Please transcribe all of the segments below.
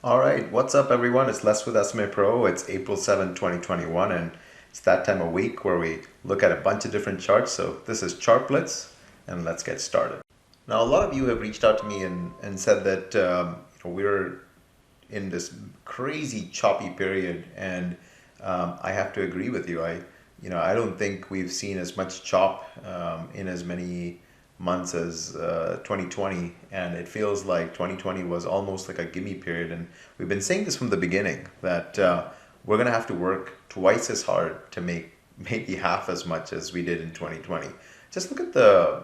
All right, what's up, everyone? It's Les with SMA Pro. It's April 7, 2021, and it's that time of week where we look at a bunch of different charts. So this is Chart Blitz, and let's get started. Now, a lot of you have reached out to me and said that we're in this crazy choppy period, and I have to agree with you. I don't think we've seen as much chop in as many months as 2020, and it feels like 2020 was almost like a gimme period. And we've been saying this from the beginning that we're going to have to work twice as hard to make maybe half as much as we did in 2020. Just look at the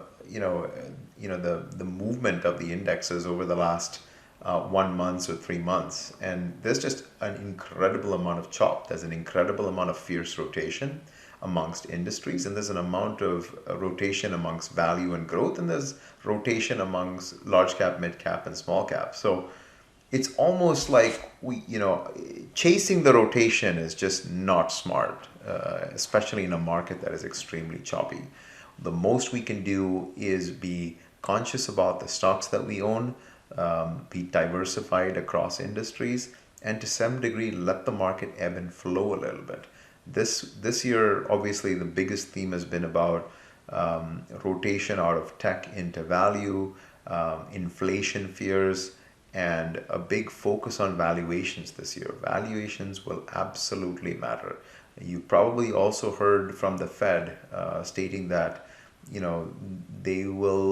movement of the indexes over the last 1 month or 3 months, and there's just an incredible amount of chop. There's an incredible amount of fierce rotation amongst industries, and there's an amount of rotation amongst value and growth, and there's rotation amongst large cap, mid cap, and small cap. So it's almost like chasing the rotation is just not smart, especially in a market that is extremely choppy. The most we can do is be conscious about the stocks that we own, be diversified across industries, and to some degree let the market ebb and flow a little bit. This year, obviously, the biggest theme has been about rotation out of tech into value, inflation fears, and a big focus on valuations this year. Valuations will absolutely matter. You probably also heard from the Fed stating that they will,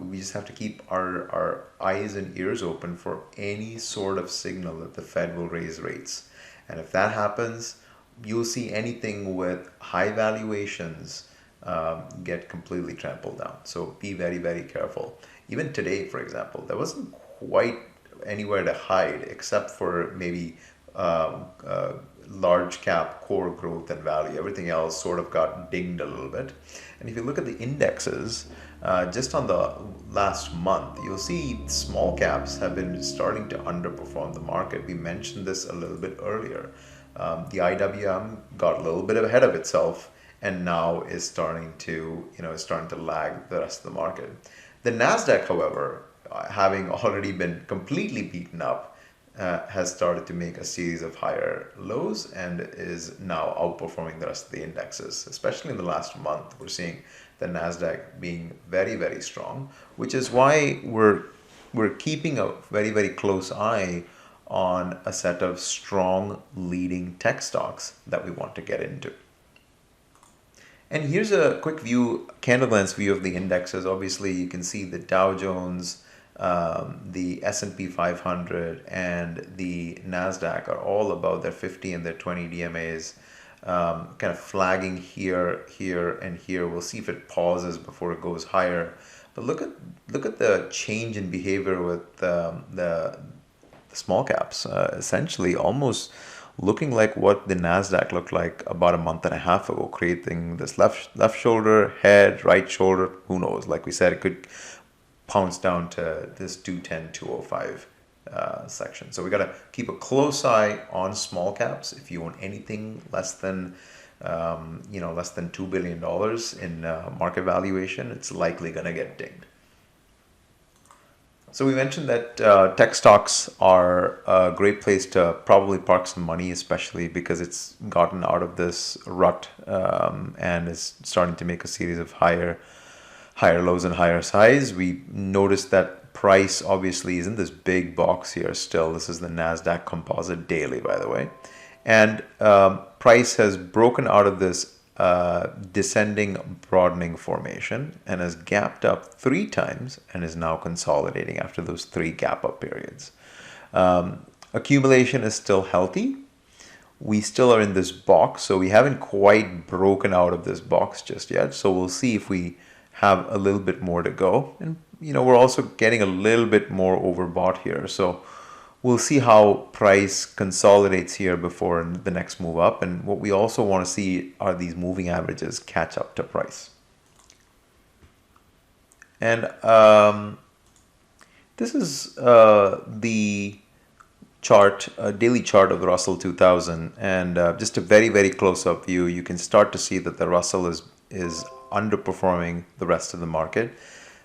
we just have to keep our eyes and ears open for any sort of signal that the Fed will raise rates. And if that happens, you'll see anything with high valuations get completely trampled down. So be very, very careful. Even today, for example, there wasn't quite anywhere to hide except for maybe large cap core growth and value. Everything else sort of got dinged a little bit. And if you look at the indexes, just on the last month, you'll see small caps have been starting to underperform the market. We mentioned this a little bit earlier. The IWM got a little bit ahead of itself and now is starting to lag the rest of the market. The Nasdaq, however, having already been completely beaten up, has started to make a series of higher lows and is now outperforming the rest of the indexes. Especially in the last month, we're seeing the Nasdaq being very, very strong, which is why we're keeping a very, very close eye on a set of strong leading tech stocks that we want to get into. And here's a quick view, candle glance view of the indexes. Obviously, you can see the Dow Jones, the S&P 500, and the Nasdaq are all above their 50 and their 20 DMAs, kind of flagging here, and here. We'll see if it pauses before it goes higher. But look at the change in behavior with the small caps, essentially almost looking like what the Nasdaq looked like about a month and a half ago, creating this left shoulder, head, right shoulder. Who knows? Like we said, it could pounce down to this 210, 205 section. So we got to keep a close eye on small caps. If you own anything less than $2 billion in market valuation, it's likely going to get dinged. So we mentioned that tech stocks are a great place to probably park some money, especially because it's gotten out of this rut and is starting to make a series of higher lows and higher highs. We noticed that price obviously is in this big box here still. This is the NASDAQ Composite Daily, by the way. And price has broken out of this descending broadening formation and has gapped up 3 times and is now consolidating after those 3 gap up periods. Accumulation is still healthy. We still are in this box, so we haven't quite broken out of this box just yet. So we'll see if we have a little bit more to go. And we're also getting a little bit more overbought here. So we'll see how price consolidates here before the next move up. And what we also want to see are these moving averages catch up to price. And this is the chart, daily chart of the Russell 2000. And just a very, very close-up view, you can start to see that the Russell is underperforming the rest of the market.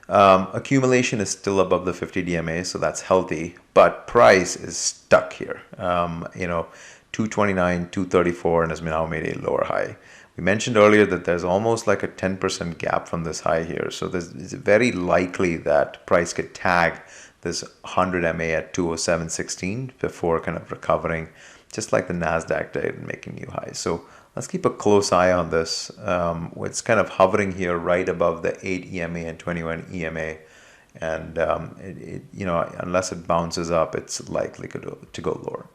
Accumulation is still above the 50 DMA, so that's healthy, but price is stuck here. 229, 234, and has now made a lower high. We mentioned earlier that there's almost like a 10% gap from this high here, so it's very likely that price could tag this 100 MA at 207.16 before kind of recovering, just like the NASDAQ did, and making new highs. So let's keep a close eye on this. It's kind of hovering here right above the 8 EMA and 21 EMA. And, unless it bounces up, it's likely to go lower.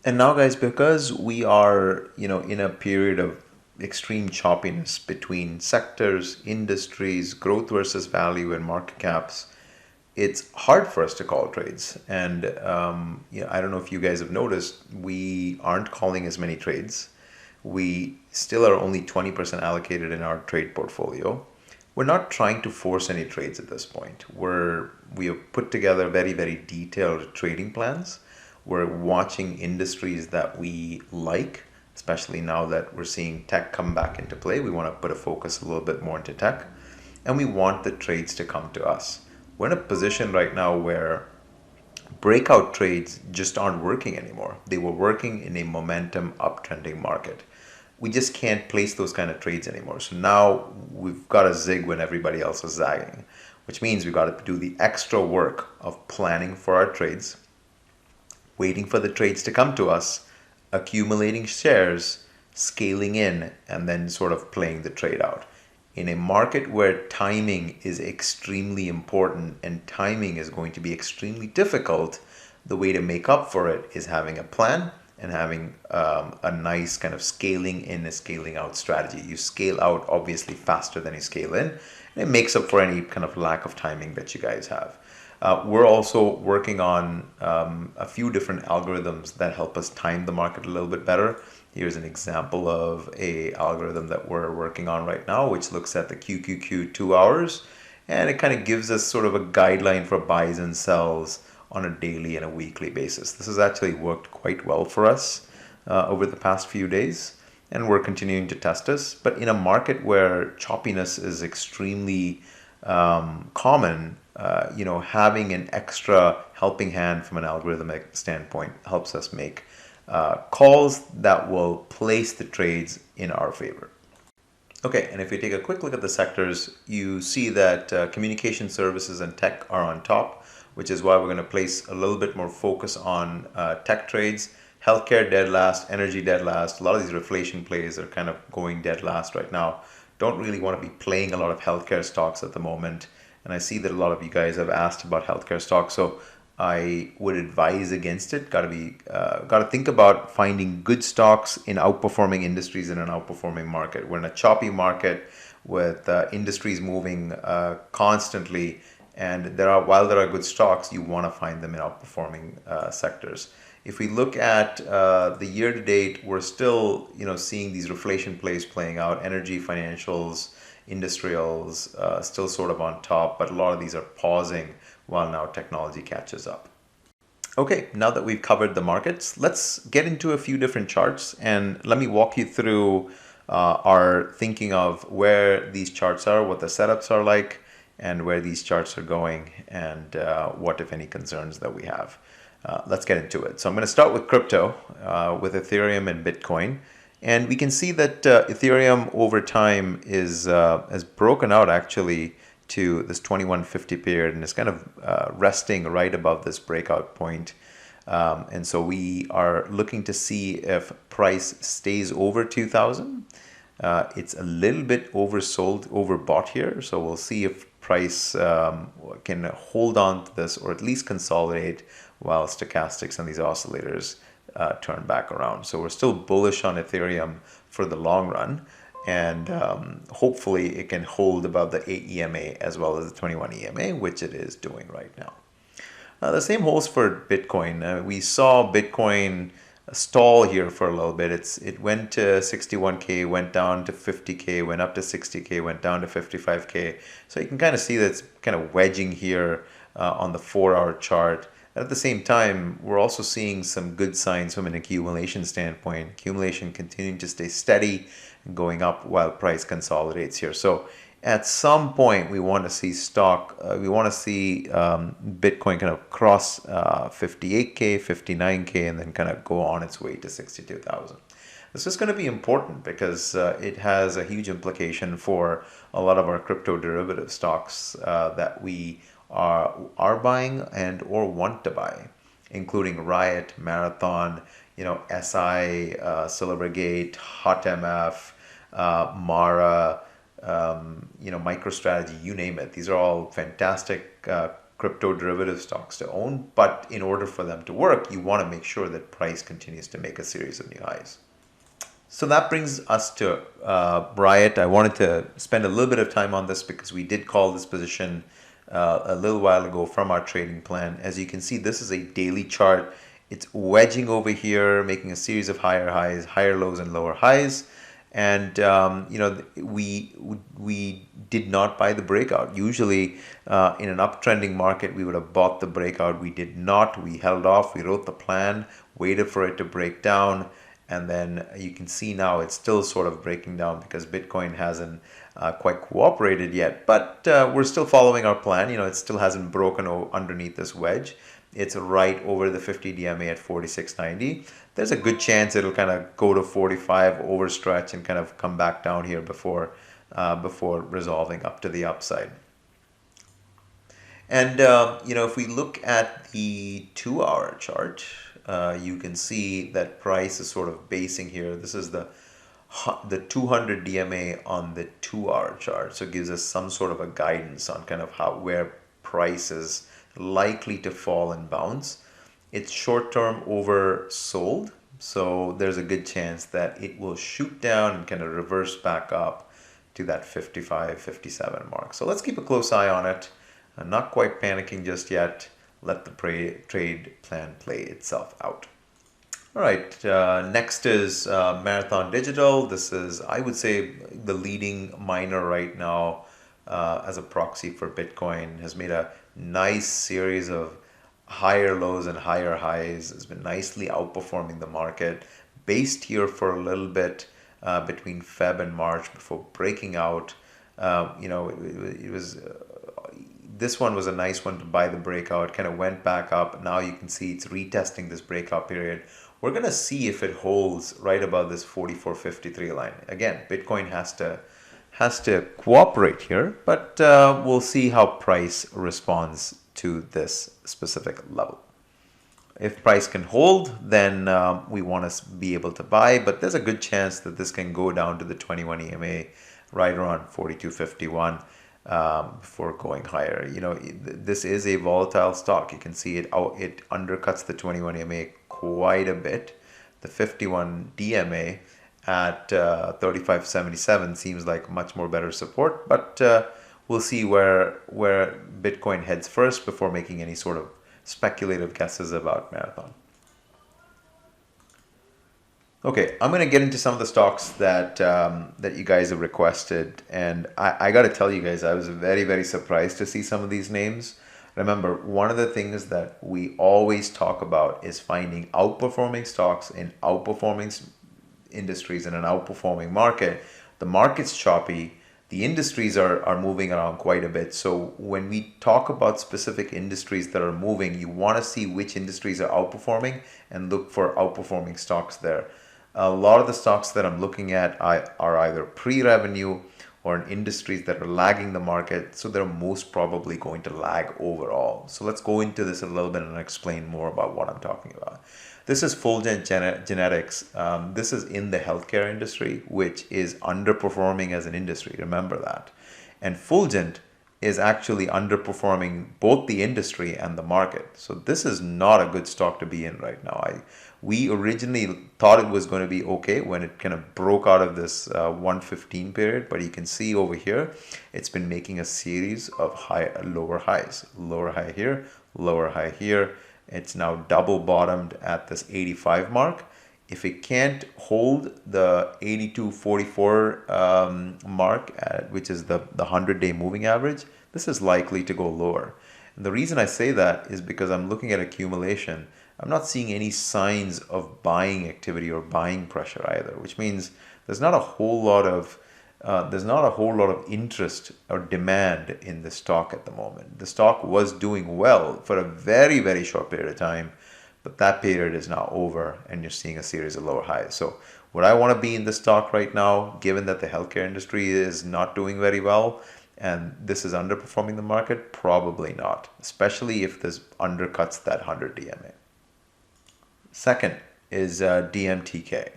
And now, guys, because we are, in a period of extreme choppiness between sectors, industries, growth versus value, and market caps, it's hard for us to call trades. And I don't know if you guys have noticed, we aren't calling as many trades. We still are only 20% allocated in our trade portfolio. We're not trying to force any trades at this point. We have put together very, very detailed trading plans. We're watching industries that we like, especially now that we're seeing tech come back into play. We want to put a focus a little bit more into tech, and we want the trades to come to us. We're in a position right now where breakout trades just aren't working anymore. They were working in a momentum uptrending market. We just can't place those kind of trades anymore. So now we've got to zig when everybody else is zagging, which means we've got to do the extra work of planning for our trades, waiting for the trades to come to us, accumulating shares, scaling in, and then sort of playing the trade out. In a market where timing is extremely important and timing is going to be extremely difficult, the way to make up for it is having a plan and having a nice kind of scaling in and scaling out strategy. You scale out obviously faster than you scale in, and it makes up for any kind of lack of timing that you guys have. We're also working on a few different algorithms that help us time the market a little bit better. Here's an example of a algorithm that we're working on right now, which looks at the QQQ 2 hours, and it kind of gives us sort of a guideline for buys and sells on a daily and a weekly basis. This has actually worked quite well for us over the past few days, and we're continuing to test this. But in a market where choppiness is extremely common, having an extra helping hand from an algorithmic standpoint helps us make calls that will place the trades in our favor. Okay, and if we take a quick look at the sectors, you see that communication services and tech are on top, which is why we're going to place a little bit more focus on tech trades. Healthcare dead last, energy dead last. A lot of these reflation plays are kind of going dead last right now. Don't really want to be playing a lot of healthcare stocks at the moment. And I see that a lot of you guys have asked about healthcare stocks, so I would advise against it. Got to think about finding good stocks in outperforming industries in an outperforming market. We're in a choppy market with industries moving constantly, and while there are good stocks, you want to find them in outperforming sectors. If we look at the year to date, we're still seeing these reflation plays playing out. Energy, financials, industrials still sort of on top, but a lot of these are pausing while now technology catches up. Okay, now that we've covered the markets, let's get into a few different charts, and let me walk you through our thinking of where these charts are, what the setups are like, and where these charts are going, and what, if any, concerns that we have. Let's get into it. So I'm going to start with crypto, with Ethereum and Bitcoin. And we can see that Ethereum over time has broken out actually to this 2150 period, and is kind of resting right above this breakout point. And so we are looking to see if price stays over 2000. It's a little bit oversold, overbought here. So we'll see if price can hold on to this, or at least consolidate while stochastics and these oscillators turn back around. So we're still bullish on Ethereum for the long run, and hopefully it can hold above the 8 EMA as well as the 21 EMA, which it is doing right now. The same holds for Bitcoin. We saw Bitcoin stall here for a little bit. It went to 61K, went down to 50K, went up to 60K, went down to 55K. So you can kind of see that it's kind of wedging here on the 4-hour chart. At the same time, we're also seeing some good signs from an accumulation standpoint. Accumulation continuing to stay steady and going up while price consolidates here. So at some point we want to see Bitcoin kind of cross 58K, 59K, and then kind of go on its way to 62,000. This is going to be important because it has a huge implication for a lot of our crypto derivative stocks that we are buying and or want to buy, including RIOT, Marathon, SI, Silvergate, HotMF, Mara, MicroStrategy, you name it. These are all fantastic crypto derivative stocks to own, but in order for them to work, you want to make sure that price continues to make a series of new highs. So that brings us to RIOT. I wanted to spend a little bit of time on this because we did call this position a little while ago from our trading plan. As you can see, this is a daily chart. It's wedging over here, making a series of higher highs, higher lows, and lower highs. And we did not buy the breakout. Usually in an uptrending market, we would have bought the breakout. We did not. We held off. We wrote the plan, waited for it to break down. And then you can see now it's still sort of breaking down because Bitcoin hasn't quite cooperated yet. But we're still following our plan. It still hasn't broken underneath this wedge. It's right over the 50 DMA at 46.90. There's a good chance it'll kind of go to 45, overstretch, and kind of come back down here before resolving up to the upside. And if we look at the 2-hour chart, you can see that price is sort of basing here. This is the 200 DMA on the 2-hour chart, so it gives us some sort of a guidance on kind of where price is likely to fall and bounce. It's short-term oversold, so there's a good chance that it will shoot down and kind of reverse back up to that 55, 57 mark. So let's keep a close eye on it. I'm not quite panicking just yet. Let the trade plan play itself out. All right, next is Marathon Digital. This is, I would say, the leading miner right now as a proxy for Bitcoin. Has made a nice series of higher lows and higher highs. Has been nicely outperforming the market. Based here for a little bit between Feb and March before breaking out. This one was a nice one to buy the breakout. Kind of went back up. Now you can see it's retesting this breakout period. We're going to see if it holds right above this 44.53 line. Again, Bitcoin has to cooperate here, but we'll see how price responds to this specific level. If price can hold, then we want to be able to buy, but there's a good chance that this can go down to the 21 EMA right around 42.51 before going higher. This is a volatile stock. You can see it undercuts the 21 EMA quite a bit. The 51 DMA at 35.77 seems like much more better support, but we'll see where Bitcoin heads first before making any sort of speculative guesses about Marathon. Okay, I'm going to get into some of the stocks that you guys have requested, and I got to tell you guys, I was very, very surprised to see some of these names. Remember, one of the things that we always talk about is finding outperforming stocks in outperforming industries in an outperforming market. The market's choppy. The industries are moving around quite a bit. So when we talk about specific industries that are moving, you want to see which industries are outperforming and look for outperforming stocks there. A lot of the stocks that I'm looking at are either pre-revenue or in industries that are lagging the market, so they're most probably going to lag overall. So let's go into this a little bit and explain more about what I'm talking about. This is Fulgent Genetics. This is in the healthcare industry, which is underperforming as an industry. Remember that. And Fulgent is actually underperforming both the industry and the market. So this is not a good stock to be in right now. We originally thought it was going to be okay when it kind of broke out of this 115 period, but you can see over here, it's been making a series of lower highs. Lower high here, lower high here. It's now double bottomed at this 85 mark. If it can't hold the 82.44 mark, which is the 100-day moving average, this is likely to go lower. And the reason I say that is because I'm looking at accumulation. I'm not seeing any signs of buying activity or buying pressure either, which means there's not a whole lot of there's not a whole lot of interest or demand in the stock at the moment. The stock was doing well for a very, very short period of time, but that period is now over and you're seeing a series of lower highs. So would I want to be in the stock right now, given that the healthcare industry is not doing very well and this is underperforming the market? Probably not, especially if this undercuts that 100 DMA. Second is DMTK.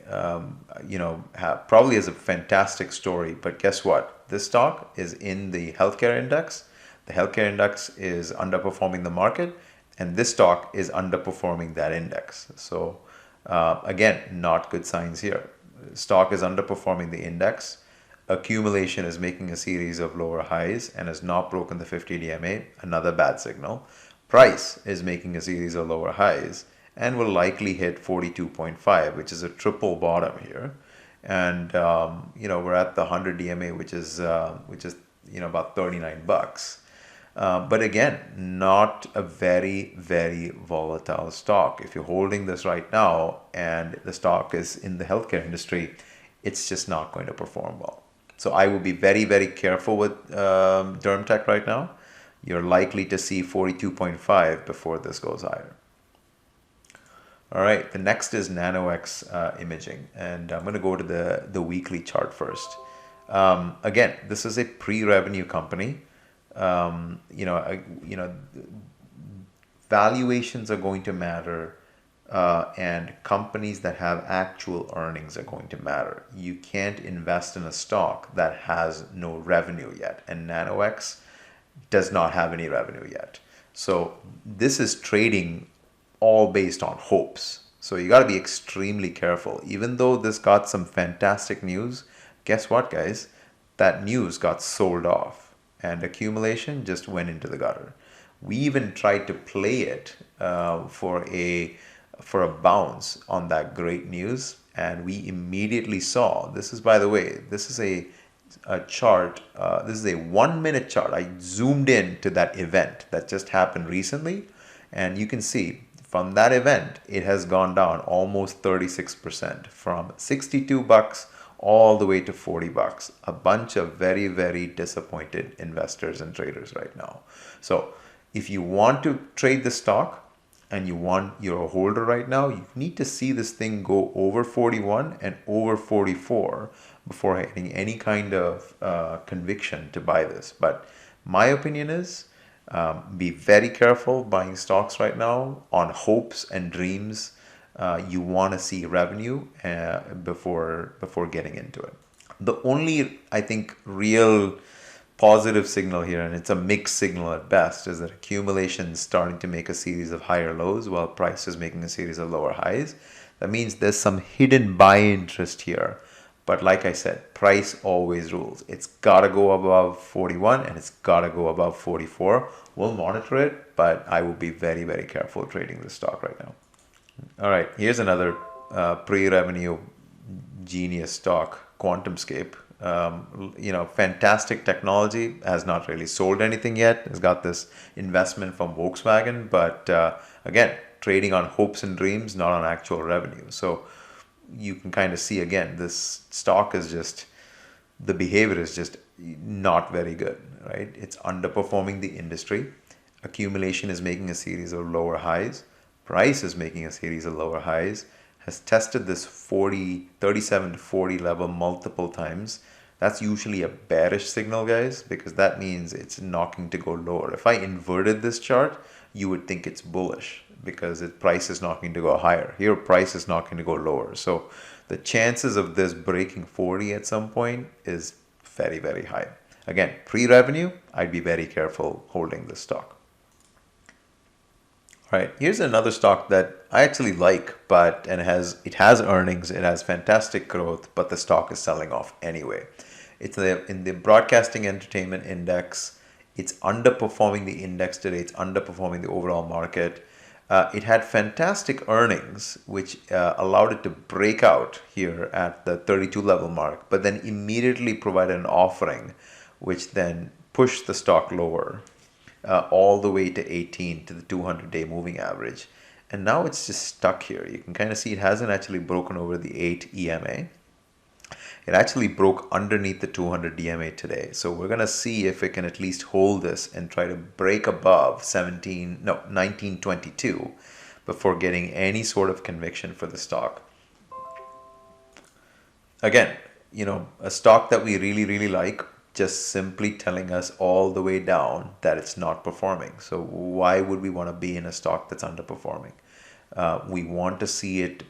Probably is a fantastic story, but guess what? This stock is in the healthcare index. The healthcare index is underperforming the market, and this stock is underperforming that index. So again, not good signs here. Stock is underperforming the index. Accumulation is making a series of lower highs and has not broken the 50 DMA, another bad signal. Price is making a series of lower highs and will likely hit 42.5, which is a triple bottom here. And we're at the 100 DMA, which is about 39 bucks. But again, not a very, very volatile stock. If you're holding this right now and the stock is in the healthcare industry, it's just not going to perform well. So I will be very, very careful with DermTech right now. You're likely to see 42.5 before this goes higher. All right, the next is NNOX imaging, and I'm going to go to the weekly chart first. Again, this is a pre-revenue company. Valuations are going to matter, and companies that have actual earnings are going to matter. You can't invest in a stock that has no revenue yet, and NNOX does not have any revenue yet. So this is trading all based on hopes. So you got to be extremely careful. Even though this got some fantastic news, guess what, guys? That news got sold off and accumulation just went into the gutter. We even tried to play it for a bounce on that great news, and we immediately saw, this is, by the way, this is a chart, this is a 1 minute chart. I zoomed in to that event that just happened recently, and you can see from that event, it has gone down almost 36% from 62 bucks all the way to 40 bucks. A bunch of very, very disappointed investors and traders right now. So if you want to trade the stock and you're a holder right now, you need to see this thing go over 41 and over 44 before having any kind of conviction to buy this. But my opinion is, be very careful buying stocks right now on hopes and dreams. You want to see revenue before getting into it. The only, I think, real positive signal here, and it's a mixed signal at best, is that accumulation is starting to make a series of higher lows while price is making a series of lower highs. That means there's some hidden buy interest here. But like I said, price always rules. It's got to go above 41 and it's got to go above 44. We'll monitor it, but I will be very, very careful trading this stock right now. All right, here's another pre-revenue genius stock, QuantumScape. Fantastic technology, has not really sold anything yet. It's got this investment from Volkswagen, but again, trading on hopes and dreams, not on actual revenue. So you can kind of see, again, this stock is just, the behavior is just not very good, right? It's underperforming the industry. Accumulation is making a series of lower highs. Price is making a series of lower highs. Has tested this 37 to 40 level multiple times. That's usually a bearish signal, guys, because that means it's knocking to go lower. If I inverted this chart, you would think it's bullish because price is knocking to go higher. Here, price is knocking to go lower. So the chances of this breaking 40 at some point is very, very high. Again, pre-revenue, I'd be very careful holding this stock. All right, here's another stock that I actually like, but it has earnings, it has fantastic growth, but the stock is selling off anyway. It's in the broadcasting entertainment index. It's underperforming the index today. It's underperforming the overall market. It had fantastic earnings, which allowed it to break out here at the 32 level mark, but then immediately provided an offering, which then pushed the stock lower all the way to 18 to the 200-day moving average. And now it's just stuck here. You can kind of see it hasn't actually broken over the 8 EMA. It actually broke underneath the 200 DMA today. So we're going to see if it can at least hold this and try to break above 1922 before getting any sort of conviction for the stock. Again, a stock that we really, really like, just simply telling us all the way down that it's not performing. So why would we want to be in a stock that's underperforming? We want to see it,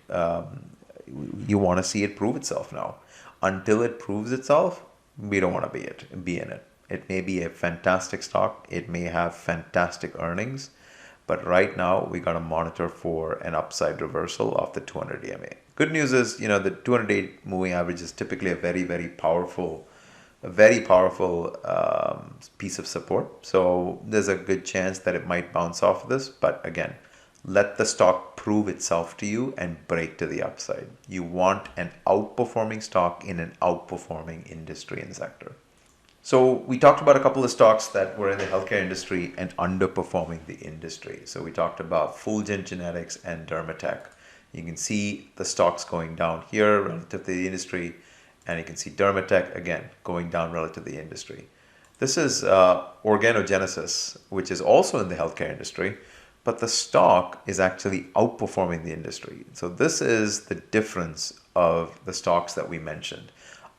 you want to see it prove itself now. Until it proves itself, we don't want to be in it. It may be a fantastic stock. It may have fantastic earnings. But right now, we got to monitor for an upside reversal of the 200 EMA. Good news is, the 200-day moving average is typically a very, very powerful piece of support. So there's a good chance that it might bounce off of this. But again, let the stock prove itself to you and break to the upside. You want an outperforming stock in an outperforming industry and sector. So we talked about a couple of stocks that were in the healthcare industry and underperforming the industry. So we talked about Fulgent Genetics and Dermatech. You can see the stocks going down here relative to the industry, and you can see Dermatech again going down relative to the industry. This is Organogenesis, which is also in the healthcare industry, but the stock is actually outperforming the industry. So this is the difference of the stocks that we mentioned.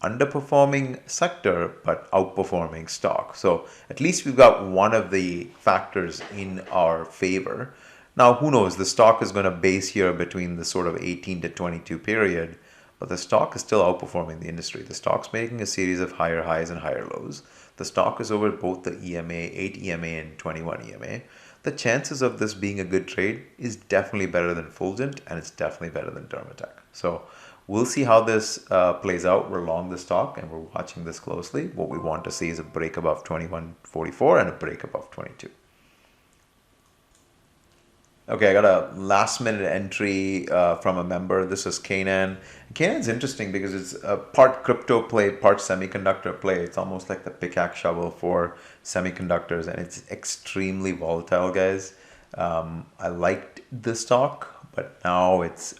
Underperforming sector, but outperforming stock. So at least we've got one of the factors in our favor. Now, who knows? The stock is going to base here between the sort of 18 to 22 period, but the stock is still outperforming the industry. The stock's making a series of higher highs and higher lows. The stock is over both the EMA, 8 EMA and 21 EMA. The chances of this being a good trade is definitely better than Fulgent, and it's definitely better than Dermatech. So we'll see how this plays out. We're long the stock and we're watching this closely. What we want to see is a break above 21.44 and a break above 22. Okay, I got a last minute entry from a member. This is Kanan. Kanan's interesting because it's a part crypto play, part semiconductor play. It's almost like the pickaxe shovel for semiconductors, and it's extremely volatile, guys. I liked the stock, but now it's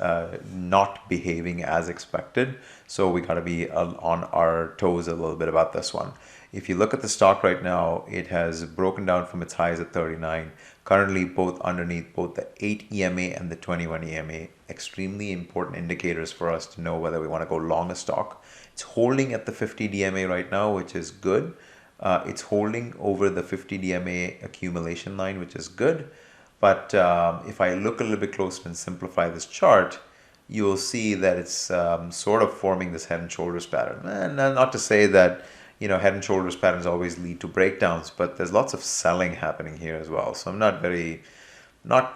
not behaving as expected. So we got to be on our toes a little bit about this one. If you look at the stock right now, it has broken down from its highs at 39. Currently both underneath both the 8 EMA and the 21 EMA. Extremely important indicators for us to know whether we want to go long a stock. It's holding at the 50 DMA right now, which is good. It's holding over the 50 DMA accumulation line, which is good. But if I look a little bit closer and simplify this chart, you'll see that it's sort of forming this head and shoulders pattern. And not to say that head and shoulders patterns always lead to breakdowns, but there's lots of selling happening here as well. So I'm not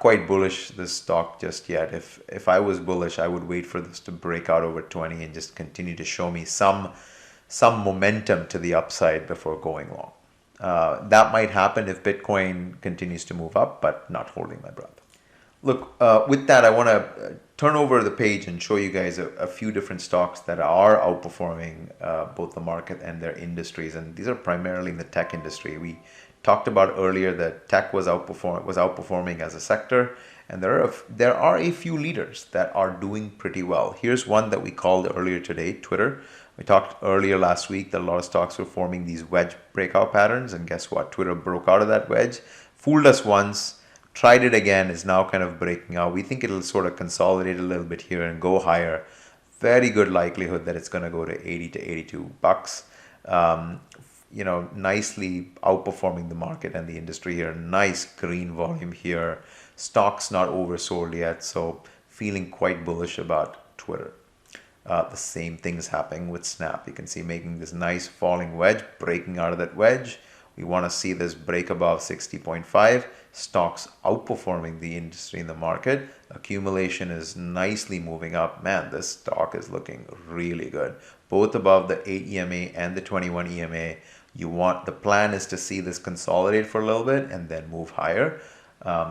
quite bullish this stock just yet. If I was bullish, I would wait for this to break out over 20 and just continue to show me some momentum to the upside before going long. That might happen if Bitcoin continues to move up, but not holding my breath. Look, with that, I want to turn over the page and show you guys a few different stocks that are outperforming both the market and their industries. And these are primarily in the tech industry. We talked about earlier that tech was outperforming as a sector. And there are a few leaders that are doing pretty well. Here's one that we called earlier today, Twitter. We talked earlier last week that a lot of stocks were forming these wedge breakout patterns. And guess what? Twitter broke out of that wedge, fooled us once, tried it again, is now kind of breaking out. We think it'll sort of consolidate a little bit here and go higher. Very good likelihood that it's going to go to 80 to 82 bucks. Nicely outperforming the market and the industry here. Nice green volume here. Stock's not oversold yet, so feeling quite bullish about Twitter. The same thing's happening with Snap. You can see making this nice falling wedge, breaking out of that wedge. We want to see this break above 60.5. Stocks outperforming the industry in the market. Accumulation is nicely moving up. Man, this stock is looking really good. Both above the 8 EMA and the 21 EMA. The plan is to see this consolidate for a little bit and then move higher.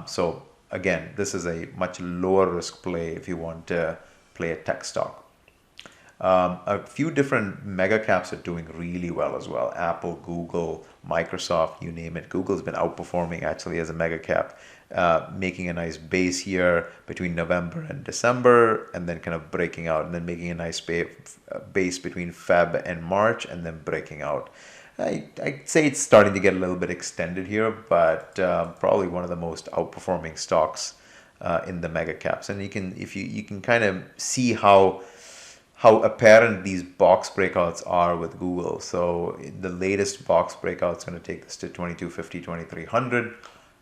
So again, this is a much lower risk play if you want to play a tech stock. A few different mega caps are doing really well as well. Apple, Google, Microsoft, you name it. Google's been outperforming actually as a mega cap, making a nice base here between November and December, and then kind of breaking out, and then making a nice base between Feb and March, and then breaking out. I'd say it's starting to get a little bit extended here, but probably one of the most outperforming stocks in the mega caps. And you can kind of see how apparent these box breakouts are with Google. So the latest box breakout is going to take this to 2250, 2300.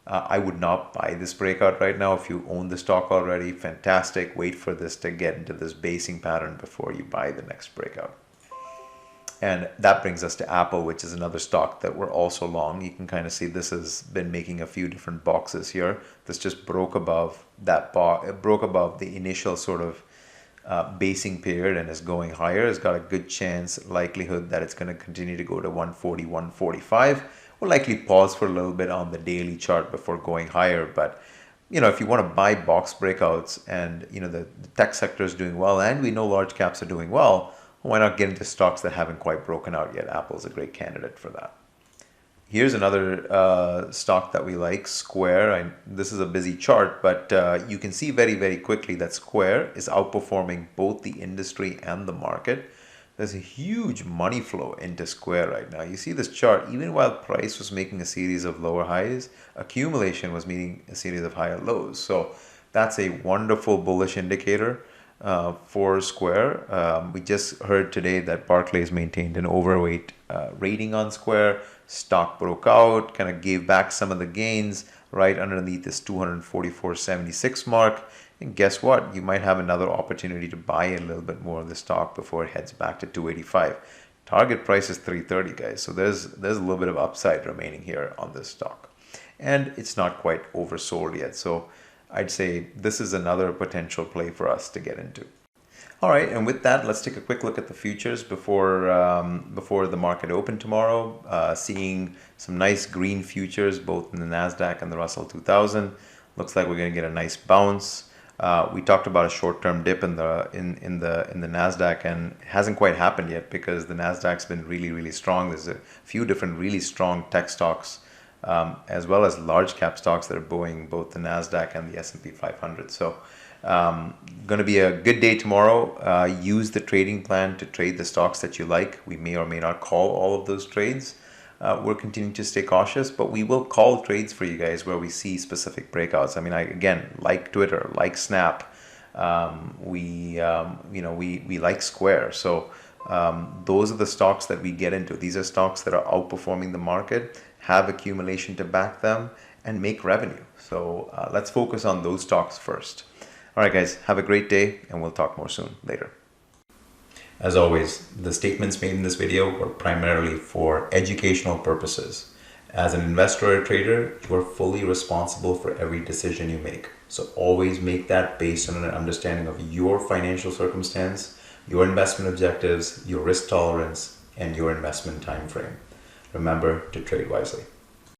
I would not buy this breakout right now. If you own the stock already, fantastic. Wait for this to get into this basing pattern before you buy the next breakout. And that brings us to Apple, which is another stock that we're also long. You can kind of see this has been making a few different boxes here. This just broke above that broke above the initial sort of basing period and is going higher. It's got a good likelihood that it's going to continue to go to 140, 145. We'll likely pause for a little bit on the daily chart before going higher. But if you want to buy box breakouts and the tech sector is doing well, and we know large caps are doing well, why not get into stocks that haven't quite broken out yet? Apple's a great candidate for that. Here's another stock that we like, Square. This is a busy chart, but you can see very, very quickly that Square is outperforming both the industry and the market. There's a huge money flow into Square right now. You see this chart, even while price was making a series of lower highs, accumulation was meeting a series of higher lows. So that's a wonderful bullish indicator for Square. We just heard today that Barclays maintained an overweight rating on Square. Stock broke out, kind of gave back some of the gains right underneath this 244.76 mark. And guess what? You might have another opportunity to buy a little bit more of the stock before it heads back to 285. Target price is 330, guys. So there's a little bit of upside remaining here on this stock. And it's not quite oversold yet. So I'd say this is another potential play for us to get into. All right, and with that, let's take a quick look at the futures before the market open tomorrow. Seeing some nice green futures both in the Nasdaq and the Russell 2000. Looks like we're going to get a nice bounce. We talked about a short-term dip in the Nasdaq, and it hasn't quite happened yet because the Nasdaq's been really, really strong. There's a few different really strong tech stocks, as well as large cap stocks that are buoying both the Nasdaq and the S&P 500. So going to be a good day tomorrow. Use the trading plan to trade the stocks that you like. We may or may not call all of those trades. We're continuing to stay cautious, but we will call trades for you guys where we see specific breakouts. I mean, again, like Twitter, like Snap, we like Square. So those are the stocks that we get into. These are stocks that are outperforming the market, have accumulation to back them, and make revenue. So let's focus on those stocks first. All right, guys, have a great day, and we'll talk more soon later. As always, the statements made in this video were primarily for educational purposes. As an investor or trader, you are fully responsible for every decision you make. So always make that based on an understanding of your financial circumstance, your investment objectives, your risk tolerance, and your investment time frame. Remember to trade wisely.